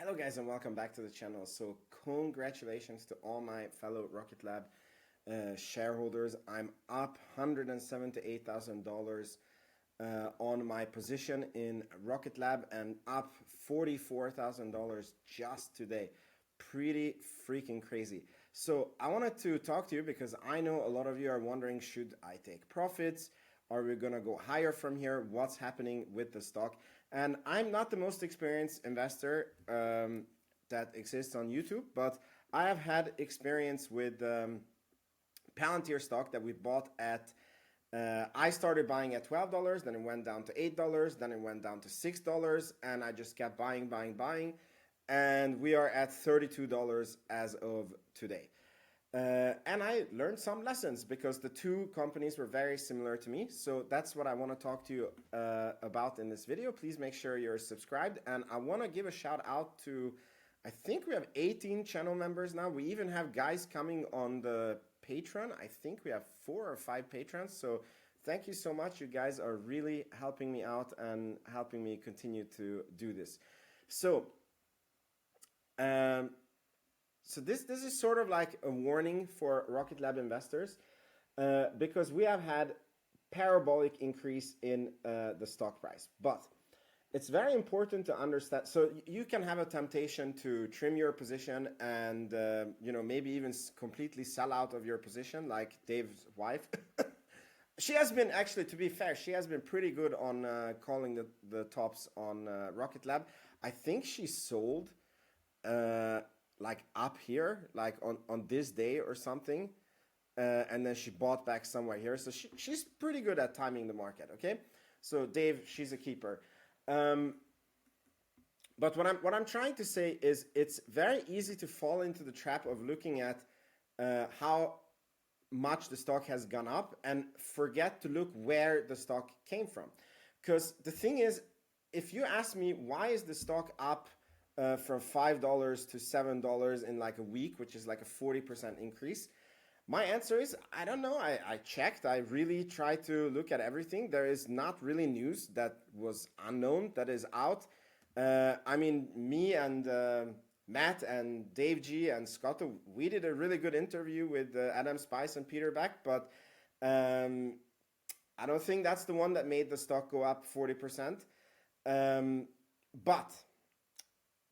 Hello guys and welcome back to the channel. So congratulations to all my fellow Rocket Lab shareholders. I'm up $178,000 on my position in Rocket Lab and up $44,000 just today. Pretty freaking crazy. So I wanted to talk to you because I know a lot of you are wondering, should I take profits? Are we gonna go higher from here? What's happening with the stock? And I'm not the most experienced investor that exists on YouTube, but I have had experience with Palantir stock that we bought at, I started buying at $12, then it went down to $8, then it went down to $6, and I just kept buying. And we are at $32 as of today. And I learned some lessons because the two companies were very similar to me. So that's what I want to talk to you about in this video. Please make sure you're subscribed. And I want to give a shout out to, I think we have 18 channel members now. We even have guys coming on the Patreon. I think we have 4 or 5 patrons. So thank you so much. You guys are really helping me out and helping me continue to do this. So, this is sort of like a warning for Rocket Lab investors because we have had parabolic increase in the stock price. But it's very important to understand. So you can have a temptation to trim your position and maybe even completely sell out of your position, like Dave's wife. She has been, actually, to be fair, she has been pretty good on calling the tops on Rocket Lab. I think she sold like up here, like on this day or something, and then she bought back somewhere here. So she's pretty good at timing the market. Okay, so Dave, she's a keeper. But what I'm trying to say is it's very easy to fall into the trap of looking at how much the stock has gone up and forget to look where the stock came from. Because the thing is, if you ask me why is the stock up from $5 to $7 in like a week, which is like a 40% increase, my answer is, I don't know. I checked. I really tried to look at everything. There is not really news that was unknown that is out. I mean, me and Matt and Dave G and Scott, we did a really good interview with Adam Spice and Peter Beck, but I don't think that's the one that made the stock go up 40%. But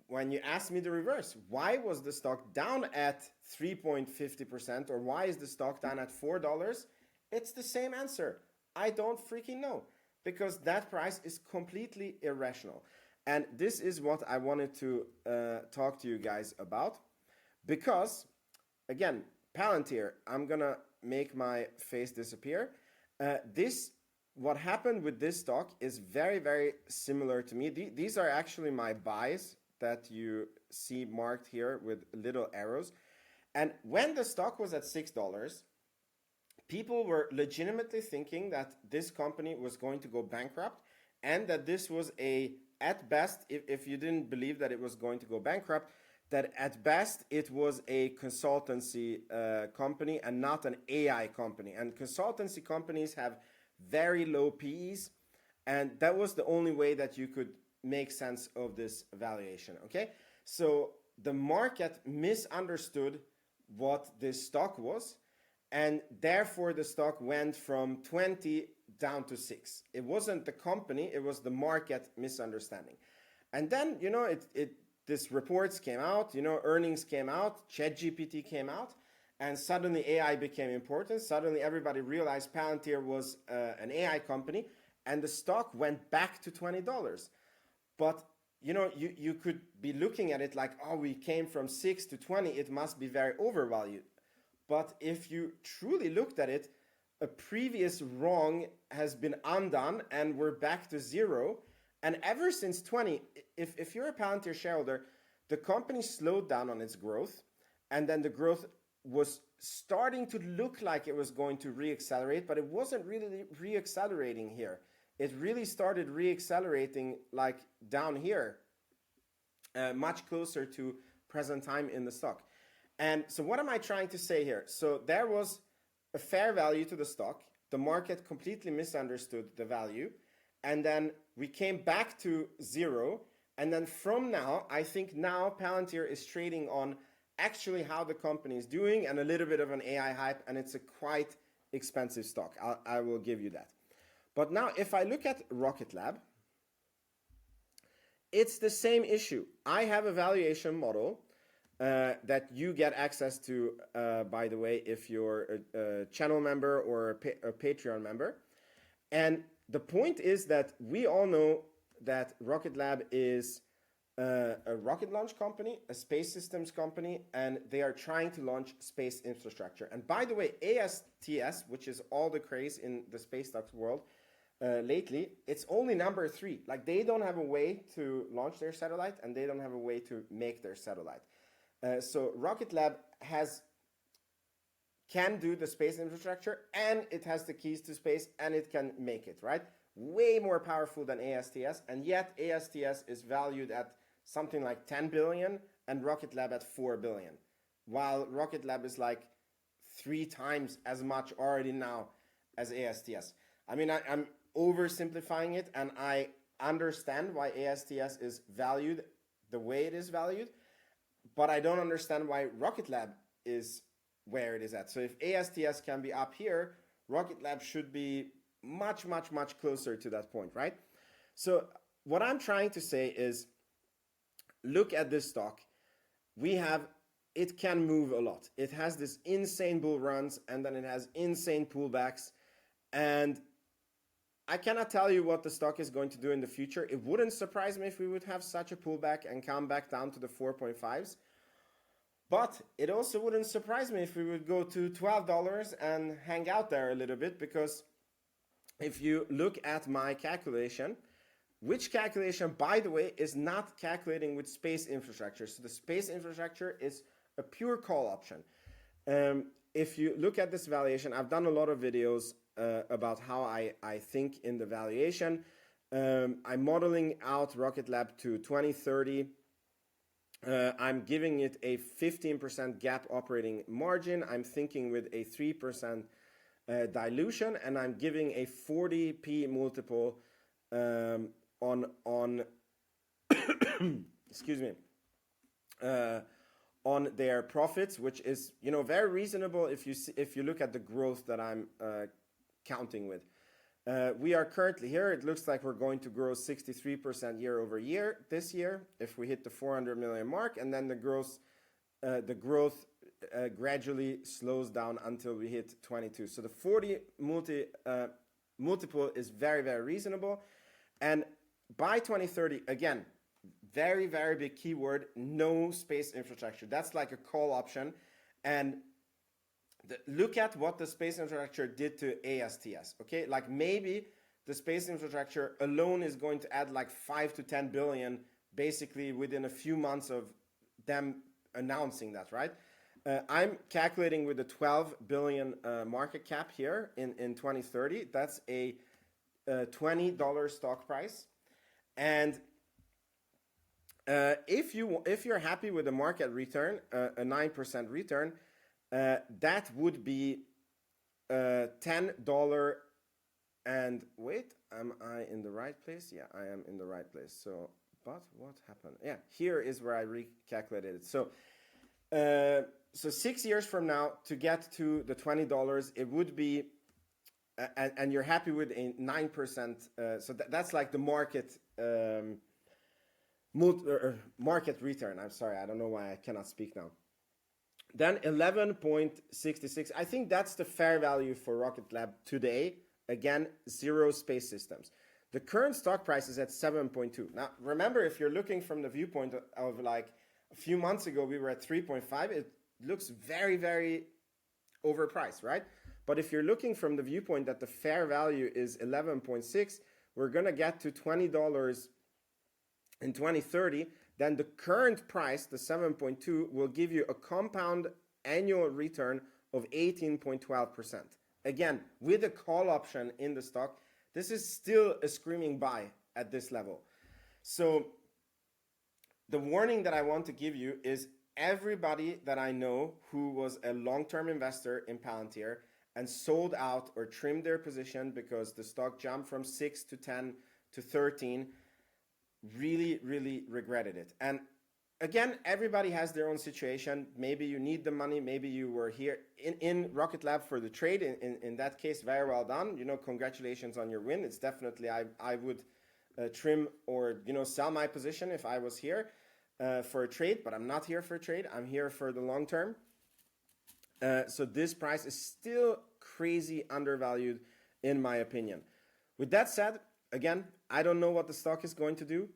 when you ask me the reverse, why was the stock down at 3.50% or why is the stock down at $4? It's the same answer. I don't freaking know, because that price is completely irrational. And this is what I wanted to talk to you guys about, because again, Palantir, I'm gonna make my face disappear. What happened with this stock is very, very similar to me. These are actually my buys that you see marked here with little arrows. And when the stock was at $6, people were legitimately thinking that this company was going to go bankrupt and that this was at best, if you didn't believe that it was going to go bankrupt, that at best it was a consultancy company and not an AI company. And consultancy companies have very low PEs, and that was the only way that you could make sense of this valuation. Okay, so the market misunderstood what this stock was, and therefore the stock went from 20 down to 6. It wasn't the company, it was the market misunderstanding. And then this reports came out, earnings came out, ChatGPT came out, and suddenly AI became important. Suddenly everybody realized Palantir was an AI company, and the stock went back to $20. But you could be looking at it like, oh, we came from 6 to 20, it must be very overvalued. But if you truly looked at it, a previous wrong has been undone and we're back to 0. And ever since 20, if you're a Palantir shareholder, the company slowed down on its growth, and then the growth was starting to look like it was going to reaccelerate, but it wasn't really reaccelerating here. It really started reaccelerating like down here, much closer to present time in the stock. And so what am I trying to say here? So there was a fair value to the stock. The market completely misunderstood the value. And then we came back to 0. And then from now, I think now Palantir is trading on actually how the company is doing and a little bit of an AI hype, and it's a quite expensive stock. I will give you that. But now if I look at Rocket Lab, it's the same issue. I have a valuation model that you get access to, by the way, if you're a channel member or a Patreon member. And the point is that we all know that Rocket Lab is a rocket launch company, a space systems company, and they are trying to launch space infrastructure. And by the way, ASTS, which is all the craze in the space stocks world lately, it's only number 3. Like, they don't have a way to launch their satellite, and they don't have a way to make their satellite. So Rocket Lab can do the space infrastructure, and it has the keys to space, and it can make it, right? Way more powerful than ASTS, and yet ASTS is valued at something like 10 billion and Rocket Lab at 4 billion, while Rocket Lab is like 3 times as much already now as ASTS. I mean, I'm oversimplifying it, and I understand why ASTS is valued the way it is valued, but I don't understand why Rocket Lab is where it is at. So if ASTS can be up here, Rocket Lab should be much, much, much closer to that point, right? So what I'm trying to say is, look at this stock. It can move a lot. It has this insane bull runs, and then it has insane pullbacks. And I cannot tell you what the stock is going to do in the future. It wouldn't surprise me if we would have such a pullback and come back down to the 4.5s. But it also wouldn't surprise me if we would go to $12 and hang out there a little bit, because if you look at my calculation, which calculation, by the way, is not calculating with space infrastructure. So the space infrastructure is a pure call option. If you look at this valuation, I've done a lot of videos about how I think in the valuation. I'm modeling out Rocket Lab to 2030. I'm giving it a 15% gap operating margin. I'm thinking with a 3% dilution, and I'm giving a 40p multiple on excuse me, on their profits, which is, you know, very reasonable if you look at the growth that I'm counting with. We are currently here. It looks like we're going to grow 63% year over year this year if we hit the 400 million mark, and then the growth gradually slows down until we hit 22. So the 40 multiple is very, very reasonable. And by 2030, again, very, very big keyword, no space infrastructure. That's like a call option. And look at what the space infrastructure did to ASTS, okay? Like, maybe the space infrastructure alone is going to add like 5 to 10 billion basically within a few months of them announcing that, right? I'm calculating with a 12 billion market cap here in 2030. That's a $20 stock price. And if you're happy with the market return, a 9% return, that would be $10. And wait, am I in the right place? Yeah, I am in the right place. So, but what happened? Yeah, here is where I recalculated it. So 6 years from now, to get to the $20, it would be, and you're happy with a 9%. So that's like the market market return. I'm sorry, I don't know why I cannot speak now. Then 11.66. I think that's the fair value for Rocket Lab today. Again, 0 space systems. The current stock price is at 7.2. Now, remember, if you're looking from the viewpoint of like a few months ago, we were at 3.5. It looks very, very overpriced, right? But if you're looking from the viewpoint that the fair value is 11.6, we're going to get to $20 in 2030. Then the current price, the 7.2, will give you a compound annual return of 18.12%. Again, with a call option in the stock, this is still a screaming buy at this level. So the warning that I want to give you is, everybody that I know who was a long-term investor in Palantir and sold out or trimmed their position because the stock jumped from 6 to 10 to 13, really, really regretted it. And again, everybody has their own situation. Maybe you need the money. Maybe you were here in Rocket Lab for the trade. In that case, very well done. You know, congratulations on your win. It's definitely, I would trim or, you know, sell my position if I was here for a trade, but I'm not here for a trade. I'm here for the long term. So this price is still crazy undervalued in my opinion. With that said, again, I don't know what the stock is going to do.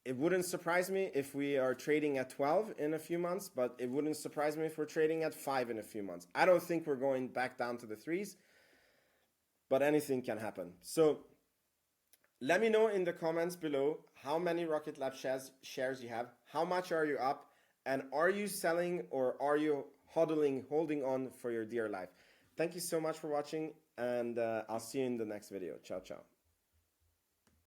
It wouldn't surprise me if we are trading at 12 in a few months, but it wouldn't surprise me if we're trading at 5 in a few months. I don't think we're going back down to the 3s, but anything can happen. So let me know in the comments below how many Rocket Lab shares you have, how much are you up, and are you selling or are you holding on for your dear life? Thank you so much for watching, and I'll see you in the next video. Ciao, ciao.